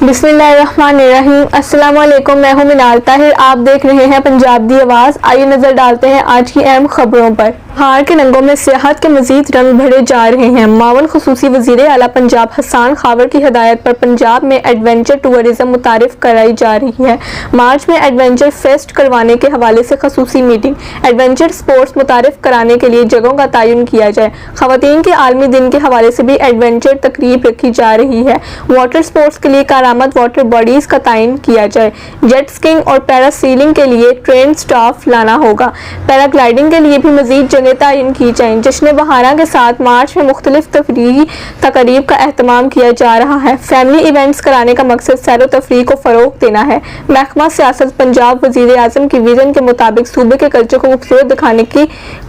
بسم اللہ الرحمن الرحیم۔ السلام علیکم، میں ہوں منال طاہر، آپ دیکھ رہے ہیں پنجاب دی آواز۔ آئیے نظر ڈالتے ہیں آج کی اہم خبروں پر۔ ہار کے رنگوں میں سیاحت کے مزید رنگ بھرے جا رہے ہیں۔ معاون خصوصی وزیر اعلیٰ پنجاب حسان خاور کی ہدایت پر پنجاب میں ایڈونچر ٹورزم متعارف کرائی جا رہی ہے۔ مارچ میں ایڈونچر فیسٹ کروانے کے حوالے سے خصوصی میٹنگ۔ ایڈونچر سپورٹس متعارف کرانے کے لیے جگہوں کا تعین کیا جائے۔ خواتین کے عالمی دن کے حوالے سے بھی ایڈونچر تقریب رکھی جا رہی ہے۔ واٹر سپورٹس کے لیے کارآمد واٹر باڈیز کا تعین کیا جائے۔ جیٹ سکینگ اور پیرا سیلنگ کے لیے ٹرینڈ سٹاف لانا ہوگا۔ پیرا گلائڈنگ کے لیے بھی مزید جگہیں تعین کی جائیں۔ جشن بہاراں کے ساتھ مارچ میں مختلف تفریحی تقاریب کا اہتمام کیا جا رہا ہے۔ فیملی ایونٹس کرانے کا مقصد سیر و تفریح کو فروغ دینا ہے۔ محکمہ سیاست پنجاب وزیر اعظم کی ویژن کے مطابق صوبے کے کلچر کو خوبصورت دکھانے کی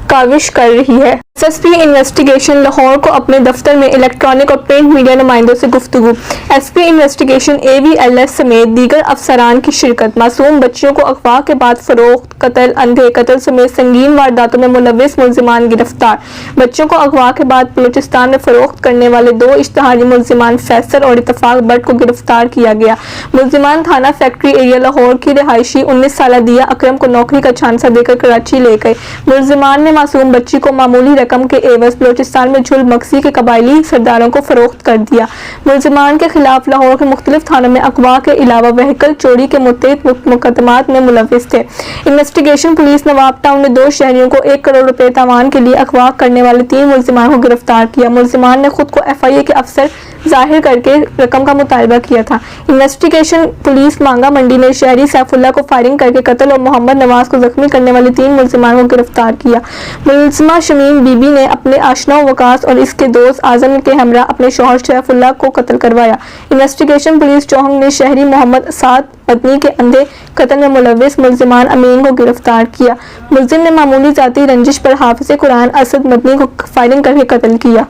کاوش کر رہی ہے۔ S S P investigation Lahore کو اپنے دفتر میں الیکٹرانک اور پرنٹ میڈیا نمائندوں سے گفتگو۔ ایس پی انویسٹیگیشن AVLS سمیت دیگر افسران کی شرکت۔ معصوم بچیوں کو اغوا کے بعد فروخت، قتل، اندھے قتل سمیت سنگین وارداتوں میں ملوث ملزمان گرفتار۔ بچوں کو اغوا کے بعد بلوچستان میں فروخت کرنے والے 2 اشتہاری ملزمان فیصل اور اتفاق بٹ کو گرفتار کیا گیا۔ ملزمان تھانہ فیکٹری ایریا لاہور کی رہائشی 19 سالہ دیا اکرم کو نوکری کا جھانسا دے کر کراچی لے گئے۔ ملزمان نے معصوم بچی کو معمولی رقم کے عوض بلوچستان میں جھل مکسی کے قبائلی سرداروں کو فروخت کر دیا۔ ملزمان کے خلاف لاہور کے مختلف تھانوں میں اغوا کے علاوہ وہیکل چوری کے متعدد مقدمات میں ملوث تھے۔ انویسٹیگیشن پولیس نواب ٹاؤن نے 2 شہریوں کو 1 کروڑ روپے تاوان کے لیے اغوا کرنے والے 3 ملزمان کو گرفتار کیا۔ ملزمان نے خود کو FIA کے افسر ظاہر کر کے رقم کا مطالبہ کیا تھا۔ انویسٹیگیشن پولیس مانگا منڈی نے شہری سیف اللہ کو فائرنگ کر کے قتل اور محمد نواز کو زخمی کرنے والے 3 ملزمان کو گرفتار کیا۔ ملزمہ شمیم بی بی نے اپنے آشنا وقاص اور اس کے دوست اعظم کے ہمراہ اپنے شوہر سیف اللہ کو قتل کروایا۔ انویسٹیگیشن پولیس چوہنگ نے شہری محمد اسعد مدنی کے اندھے قتل میں ملوث ملزمان امین کو گرفتار کیا۔ ملزم نے معمولی ذاتی رنجش پر حافظ قرآن اسد مدنی کو فائرنگ کر کے قتل کیا۔